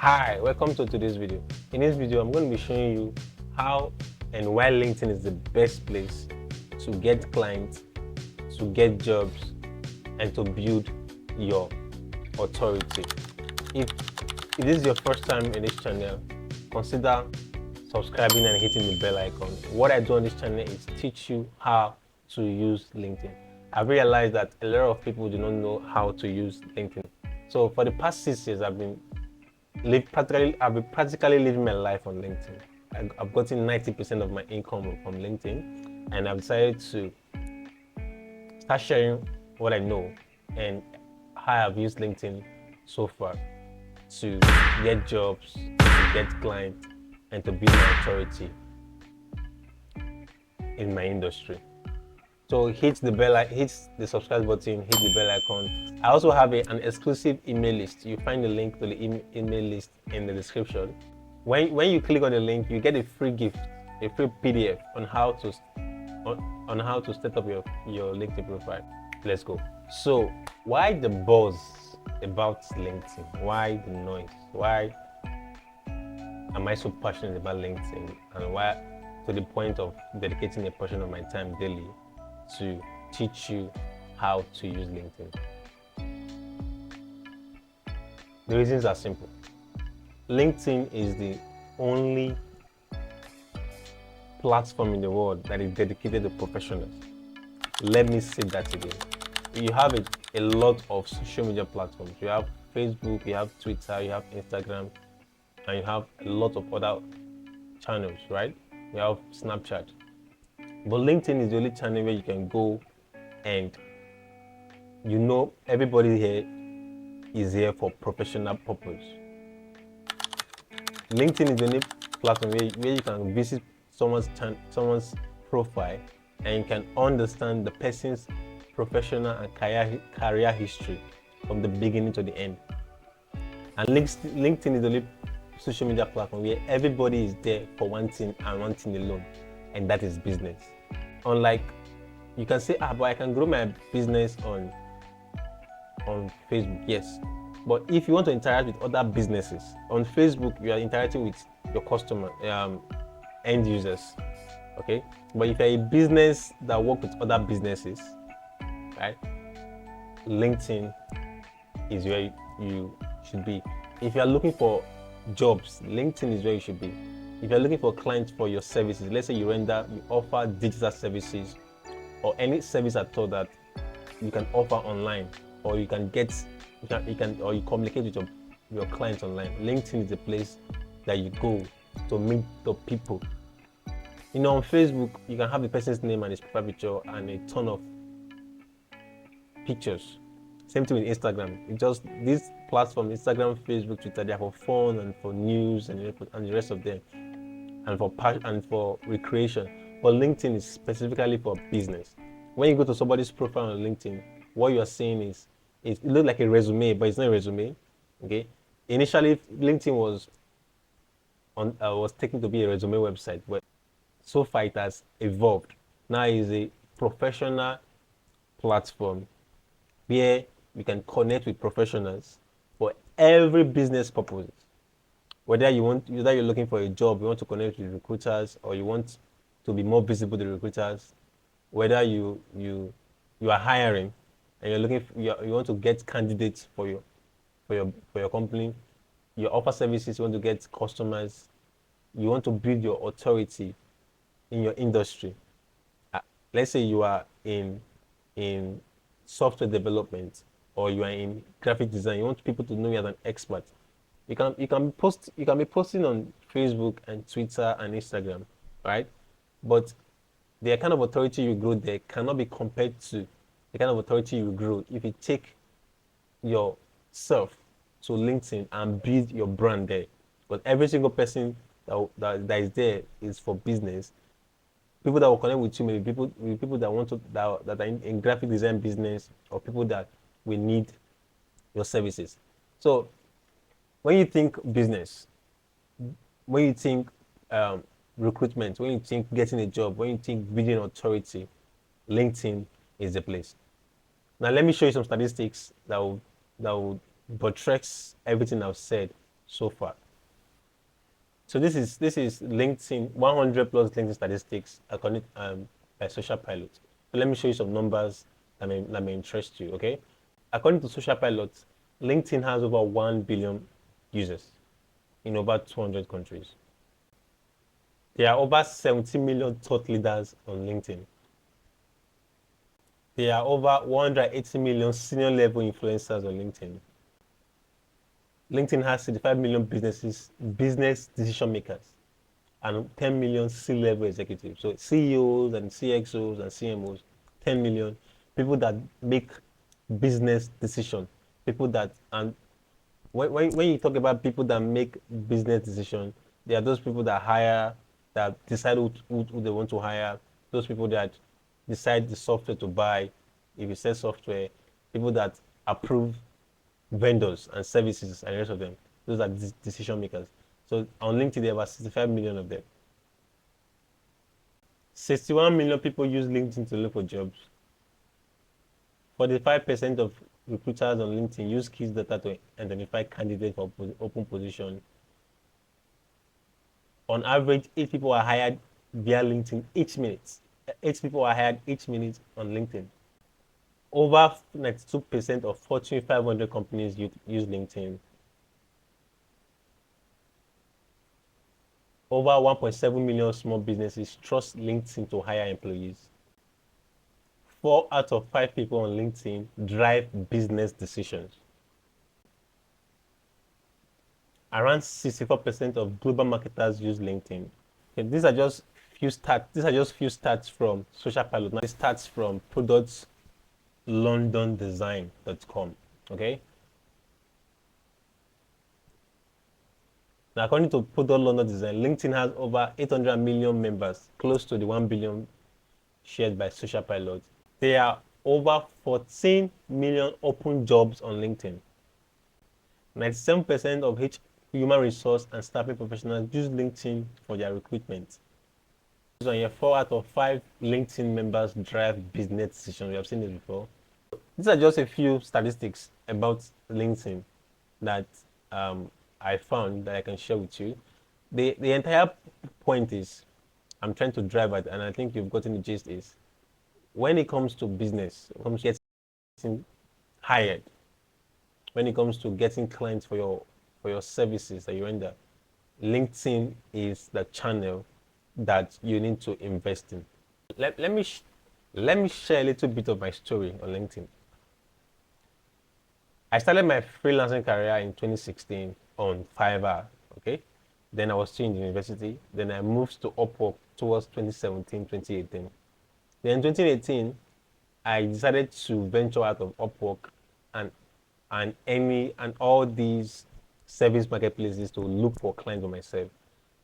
Hi, welcome to today's video. In this video, I'm going to be showing you how and why LinkedIn is the best place to get clients, to get jobs, and to build your authority. If this is your first time in this channel, consider subscribing and hitting the bell icon. What I do on this channel is teach you how to use LinkedIn. I've realized that a lot of people do not know how to use LinkedIn. So for the past 6 years, I've been practically living my life on LinkedIn. I've gotten 90% of my income from LinkedIn, and I've decided to start sharing what I know and how I've used LinkedIn so far to get jobs, to get clients, and to build my authority in my industry. So hit the subscribe button, hit the bell icon. I also have an exclusive email list. You find the link to the email list in the description. When you click on the link, you get a free gift, a free PDF on how to set up your LinkedIn profile. Let's go. So why the buzz about LinkedIn? Why the noise? Why am I so passionate about LinkedIn, and why to the point of dedicating a portion of my time daily to teach you how to use LinkedIn? The reasons are simple. LinkedIn is the only platform in the world that is dedicated to professionals. Let me say that again. You have a lot of social media platforms. You have Facebook, you have Twitter, you have Instagram, and you have a lot of other channels, right? You have Snapchat. But LinkedIn is the only channel where you can go and everybody here is here for professional purpose. LinkedIn is the only platform where you can visit someone's profile and you can understand the person's professional and career history from the beginning to the end. And LinkedIn is the only social media platform where everybody is there for one thing and one thing alone, and that is business. Unlike, you can say, but I can grow my business on Facebook. Yes, but if you want to interact with other businesses on Facebook, you are interacting with your customer, end users, okay? But if you're a business that works with other businesses, right, LinkedIn is where you should be. If you are looking for jobs, LinkedIn is where you should be. If you're looking for clients for your services, let's say you offer digital services or any service at all that you can offer online, or you communicate with your clients online, LinkedIn is the place that you go to meet the people. On Facebook, you can have the person's name and his profile picture and a ton of pictures. Same thing with Instagram. It's just this platform, Instagram, Facebook, Twitter, they are for fun and for news and the rest of them, and for passion and for recreation. But LinkedIn is specifically for business. When you go to somebody's profile on LinkedIn, what you are seeing is it looks like a resume, but it's not a resume. Okay. Initially, LinkedIn was taken to be a resume website, but so far it has evolved. Now it's a professional platform where you can connect with professionals for every business purpose. Whether you're looking for a job, you want to connect with recruiters, or you want to be more visible to recruiters, whether you are hiring and you want to get candidates for your company, you offer services, you want to get customers, you want to build your authority in your industry. Let's say you are in software development, or you are in graphic design, you want people to know you as an expert. You can be posting on Facebook and Twitter and Instagram, right? But the kind of authority you grow there cannot be compared to the kind of authority you grow if you take yourself to LinkedIn and build your brand there. But every single person that is there is for business. People that will connect with you may be people that are in graphic design business, or people that will need your services. So when you think business, when you think recruitment, when you think getting a job, when you think building authority, LinkedIn is the place. Now let me show you some statistics that will buttress everything I've said so far. So this is LinkedIn 100 plus LinkedIn statistics according by Social Pilot. So let me show you some numbers that may interest you. Okay, according to Social Pilot, LinkedIn has over 1 billion users in over 200 countries. There are over 70 million thought leaders on LinkedIn. There are over 180 million senior level influencers on LinkedIn. LinkedIn has 35 million business decision makers, and 10 million C-level executives. So CEOs and CXOs and CMOs, 10 million people that make business decisions. People that, and when you talk about people that make business decisions, there are those people that hire, that decide who they want to hire, those people that decide the software to buy, if you sell software, people that approve vendors and services and the rest of them. Those are decision makers. So on LinkedIn, there are about 65 million of them. 61 million people use LinkedIn to look for jobs. 45% of recruiters on LinkedIn use key data to identify candidates for open position. On average, 8 people are hired via LinkedIn each minute. 8 people are hired each minute on LinkedIn. Over 92% of Fortune 500 companies use LinkedIn. Over 1.7 million small businesses trust LinkedIn to hire employees. 4 out of 5 people on LinkedIn drive business decisions. Around 64% of global marketers use LinkedIn. Okay, these are just few stats. These are just few stats from Social Pilot. Now, this stats from productlondondesign.com. Okay. Now, according to Product London Design, LinkedIn has over 800 million members, close to the 1 billion shared by Social Pilot. There are over 14 million open jobs on LinkedIn. 97% of human resource and staffing professionals use LinkedIn for their recruitment. So here, 4 out of 5 LinkedIn members drive business decisions. We have seen this before. These are just a few statistics about LinkedIn that I found that I can share with you. The entire point is, I'm trying to drive at, and I think you've gotten the gist, is when it comes to business, when it comes to getting hired, when it comes to getting clients for your services that you render, LinkedIn is the channel that you need to invest in. Let me share a little bit of my story on LinkedIn. I started my freelancing career in 2016 on Fiverr. Okay, then I was still in university. Then I moved to Upwork towards 2017, 2018. Then in 2018, I decided to venture out of Upwork and all these service marketplaces to look for clients for myself.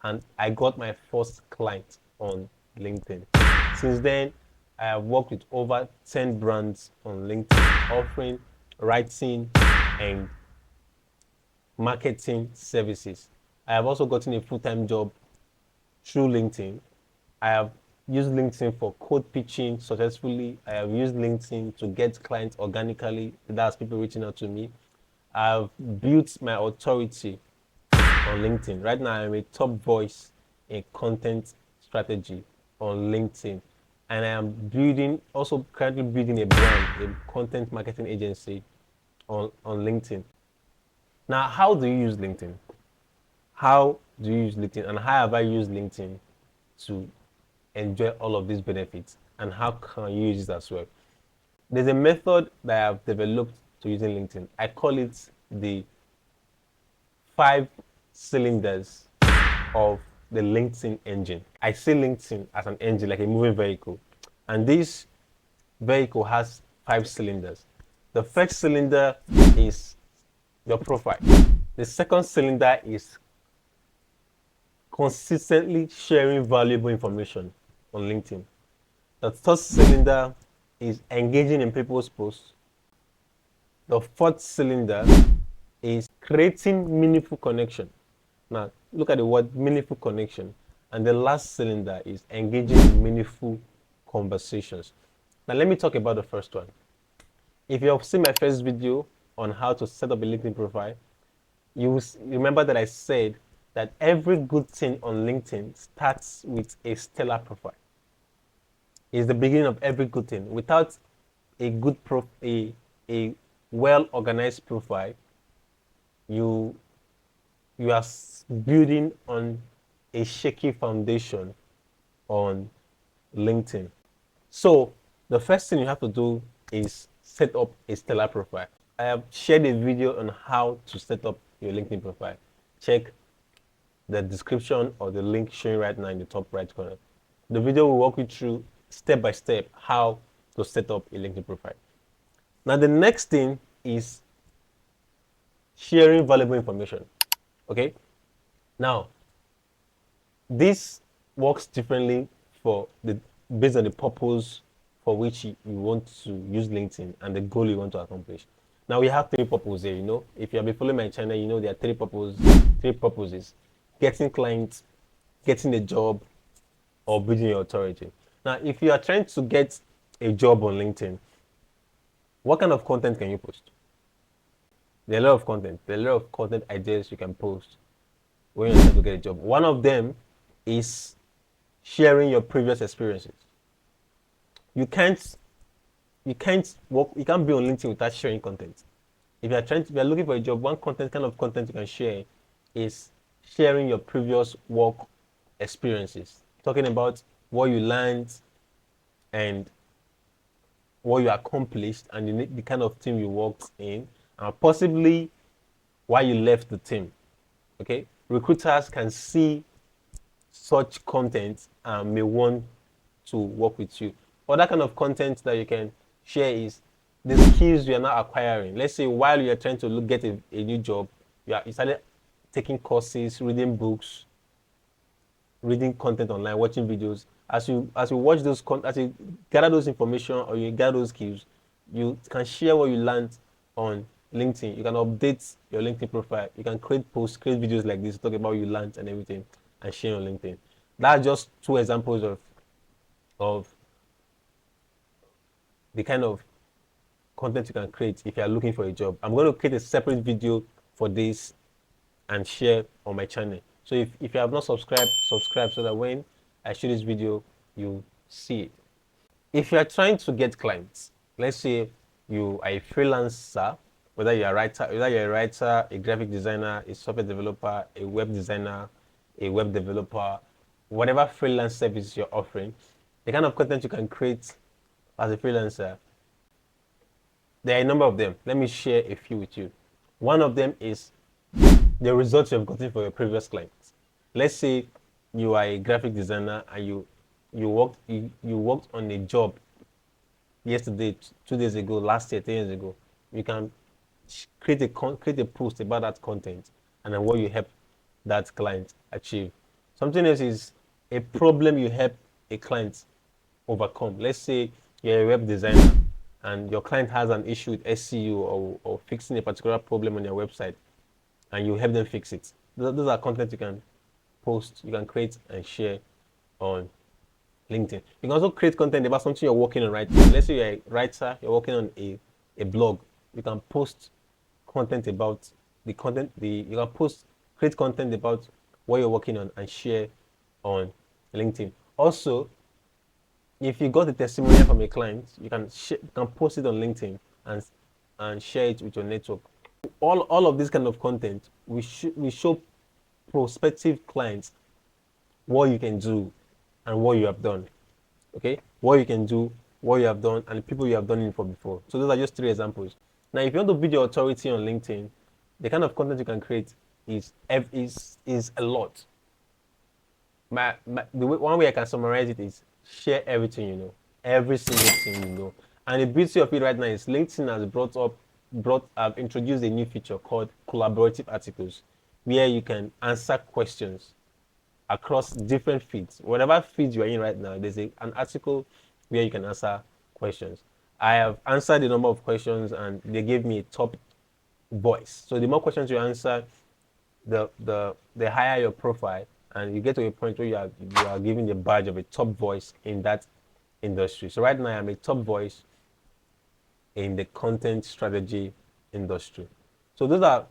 And I got my first client on LinkedIn. Since then, I have worked with over 10 brands on LinkedIn, offering writing and marketing services. I have also gotten a full-time job through LinkedIn. I have used LinkedIn for code pitching successfully. I have used LinkedIn to get clients organically. That's people reaching out to me. I've built my authority on LinkedIn. Right now, I'm a top voice in content strategy on LinkedIn. And I am currently building a brand, a content marketing agency on LinkedIn. Now, how do you use LinkedIn? How do you use LinkedIn? And how have I used LinkedIn to enjoy all of these benefits? And how can you use it as well? There's a method that I have developed to using LinkedIn. I call it the 5 cylinders of the LinkedIn engine. I see LinkedIn as an engine, like a moving vehicle. And this vehicle has 5 cylinders. The first cylinder is your profile. The second cylinder is consistently sharing valuable information on LinkedIn. The third cylinder is engaging in people's posts. The fourth cylinder is creating meaningful connection. Now, look at the word meaningful connection. And the last cylinder is engaging in meaningful conversations. Now, let me talk about the first one. If you have seen my first video on how to set up a LinkedIn profile, remember that I said that every good thing on LinkedIn starts with a stellar profile. It's the beginning of every good thing. Without a good a well organized profile, you you are building on a shaky foundation on LinkedIn. So the first thing you have to do is set up a stellar profile. I have shared a video on how to set up your LinkedIn profile. Check the description or the link showing right now in the top right corner. The video will walk you through step by step how to set up a LinkedIn profile. Now the next thing is sharing valuable information. Okay? Now, this works differently for the based on the purpose for which you want to use LinkedIn and the goal you want to accomplish. Now we have three purposes here, you know. If you have been following my channel, you know there are three purposes. Getting clients, getting a job, or building your authority. Now, if you are trying to get a job on LinkedIn, what kind of content can you post? There are a lot of content. There are a lot of content ideas you can post when you're trying to get a job. One of them is sharing your previous experiences. You can't work, you can't be on LinkedIn without sharing content. If you're looking for a job, one kind of content you can share is sharing your previous work experiences. Talking about what you learned and what you accomplished and the kind of team you worked in, and possibly why you left the team. Okay, recruiters can see such content and may want to work with you. Other kind of content that you can share is the skills you are now acquiring. Let's say while you are trying to get a new job, you started taking courses, reading books, reading content online, watching videos. As you watch those as you gather those information or you gather those skills, you can share what you learned on LinkedIn. You can update your LinkedIn profile. You can create posts, create videos like this, talk about what you learned and everything, and share on LinkedIn. That's just two examples of the kind of content you can create if you are looking for a job. I'm going to create a separate video for this and share on my channel. So if you have not subscribed, subscribe so that when I show this video, you see it. If you are trying to get clients, let's say you are a freelancer, whether you're a writer, a graphic designer, a software developer, a web designer, a web developer, whatever freelance service you're offering, the kind of content you can create as a freelancer, there are a number of them. Let me share a few with you. One of them is the results you have gotten for your previous clients. Let's say you are a graphic designer and you worked on a job yesterday, 2 days ago, last year, 10 years ago. You can create a post about that content and then what you help that client achieve. Something else is a problem you help a client overcome. Let's say you're a web designer and your client has an issue with SEO or fixing a particular problem on your website, and you help them fix it. Those are content you can post, you can create and share on LinkedIn. You can also create content about something you're working on right now. Let's say you're a writer, you're working on a blog. You can post content about create content about what you're working on and share on LinkedIn. Also, if you got a testimonial from a client, you can post it on LinkedIn and share it with your network. All of this kind of content, we show prospective clients what you can do and what you have done. Okay, what you can do, what you have done, and the people you have done it for before. So those are just three examples. Now, if you want to build your authority on LinkedIn, the kind of content you can create is a lot. One way I can summarize it is share everything you know, every single thing you know. And the beauty of it right now is LinkedIn has introduced a new feature called collaborative articles, where you can answer questions across different feeds. Whatever feed you are in right now, there's an article where you can answer questions. I have answered a number of questions and they gave me a top voice. So the more questions you answer, the higher your profile, and you get to a point where you are given the badge of a top voice in that industry. So right now I'm a top voice in the content strategy industry. So those are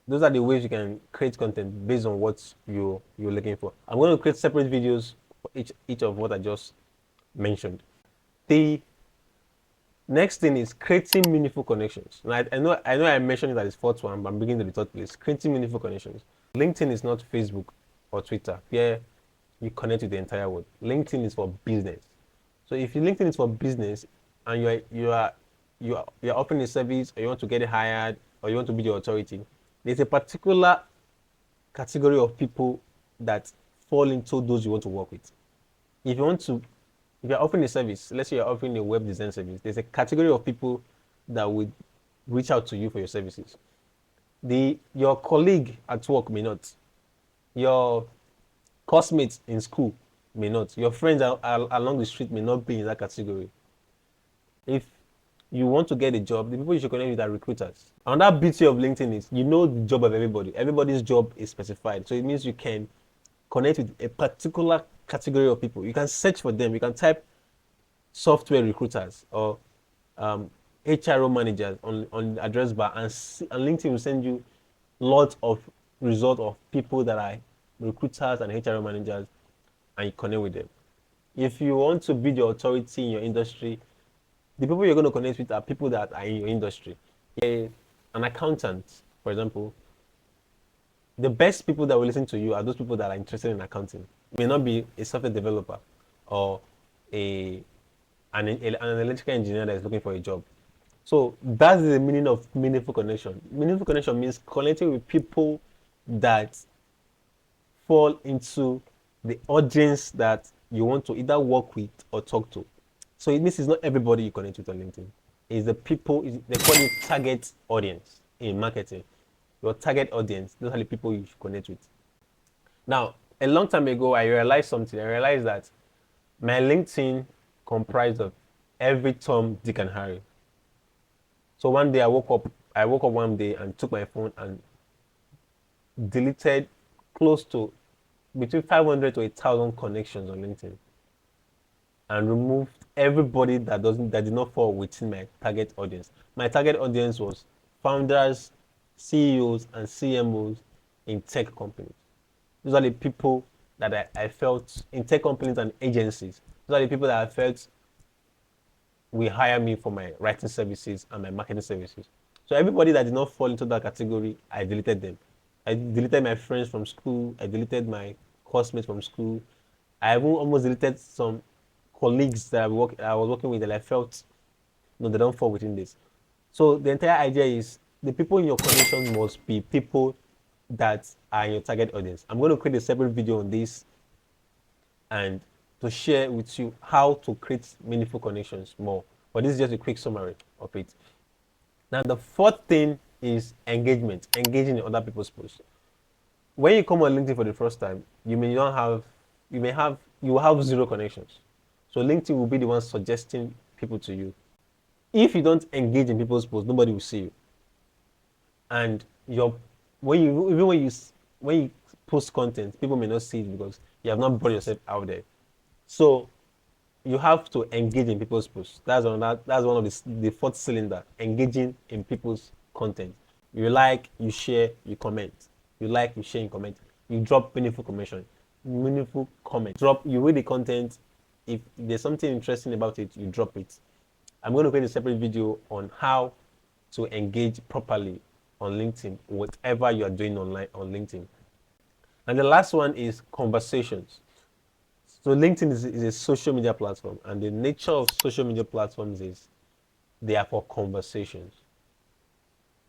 Those are the ways you can create content based on what you're looking for. I'm going to create separate videos for each of what I just mentioned. The next thing is creating meaningful connections. And I know I mentioned it as the fourth one, but I'm beginning to the third place. Creating meaningful connections. LinkedIn is not Facebook or Twitter where you connect with the entire world. LinkedIn is for business. So if your LinkedIn is for business and you're offering a service, or you want to get hired, or you want to be the authority, there's a particular category of people that fall into those you want to work with. If you want to, if you're offering a service, let's say you're offering a web design service, there's a category of people that would reach out to you for your services. Your colleague at work may not, your classmates in school may not, your friends along the street may not be in that category. If you want to get a job, the people you should connect with are recruiters. Another beauty of LinkedIn is you know the job of everybody. Everybody's job is specified. So it means you can connect with a particular category of people. You can search for them. You can type software recruiters or HRO managers on the address bar, and LinkedIn will send you lots of results of people that are recruiters and HRO managers, and you connect with them. If you want to be the authority in your industry, the people you're going to connect with are people that are in your industry. An accountant, for example, the best people that will listen to you are those people that are interested in accounting. It may not be a software developer or an electrical engineer that is looking for a job. So that's the meaning of meaningful connection. Meaningful connection means connecting with people that fall into the audience that you want to either work with or talk to. So it means it's not everybody you connect with on LinkedIn. It's the people, they call it target audience in marketing. Your target audience, those are the people you should connect with. Now, a long time ago, I realized something. I realized that my LinkedIn comprised of every Tom, Dick, and Harry. So one day I woke up one day and took my phone and deleted close to between 500 to 1,000 connections on LinkedIn, and removed everybody that did not fall within my target audience. My target audience was founders, CEOs, and CMOs in tech companies. Those are the people that I felt in tech companies and agencies. Those are the people that I felt will hire me for my writing services and my marketing services. So everybody that did not fall into that category, I deleted them. I deleted my friends from school. I deleted my classmates from school. I even almost deleted some colleagues that I was working with that I felt, no, they don't fall within this. So the entire idea is the people in your connection must be people that are in your target audience. I'm going to create a separate video on this and to share with you how to create meaningful connections more. But this is just a quick summary of it. Now, the fourth thing is engagement, engaging in other people's posts. When you come on LinkedIn for the first time, you will have zero connections. So LinkedIn will be the one suggesting people to you. If you don't engage in people's posts, nobody will see you. And when you post content, people may not see it because you have not brought yourself out there. So you have to engage in people's posts. That's one of the fourth cylinder, engaging in people's content. You like, you share, you comment. You like, you share, you comment. You drop meaningful comment. You read the content. If there's something interesting about it, you drop it. I'm going to create a separate video on how to engage properly on LinkedIn, whatever you are doing online on LinkedIn. And the last one is conversations. So LinkedIn is a social media platform, and the nature of social media platforms is they are for conversations.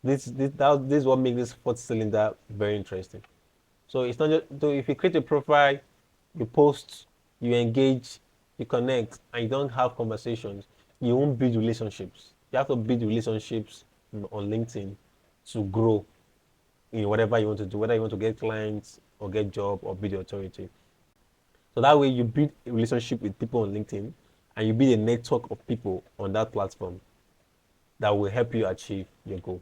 This is what makes this fourth cylinder very interesting. So it's not just, so if you create a profile, you post, you engage, you connect, and you don't have conversations, you won't build relationships. You have to build relationships on LinkedIn to grow in whatever you want to do, whether you want to get clients or get job or build authority. So that way you build a relationship with people on LinkedIn, and you build a network of people on that platform that will help you achieve your goal.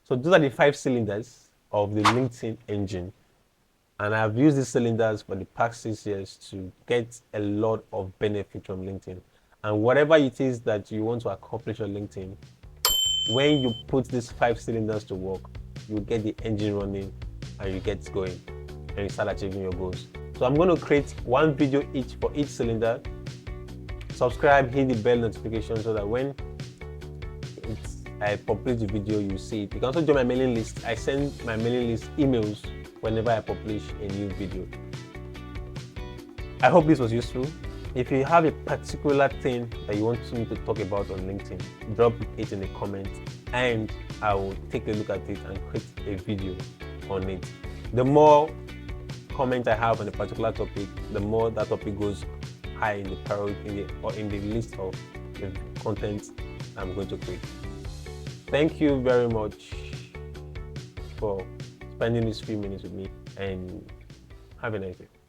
So those are the 5 cylinders of the LinkedIn engine. And I've used these cylinders for the past 6 years to get a lot of benefit from LinkedIn. And whatever it is that you want to accomplish on LinkedIn, when you put these 5 cylinders to work, you get the engine running and you get going and you start achieving your goals. So I'm going to create one video each for each cylinder. Subscribe, hit the bell notification so that when I publish the video, you see it. You can also join my mailing list. I send my mailing list emails whenever I publish a new video. I hope this was useful. If you have a particular thing that you want me to talk about on LinkedIn, drop it in the comments and I will take a look at it and create a video on it. The more comments I have on a particular topic, the more that topic goes high in the priority or in the list of the content I'm going to create. Thank you very much for spending these few minutes with me and have a nice day.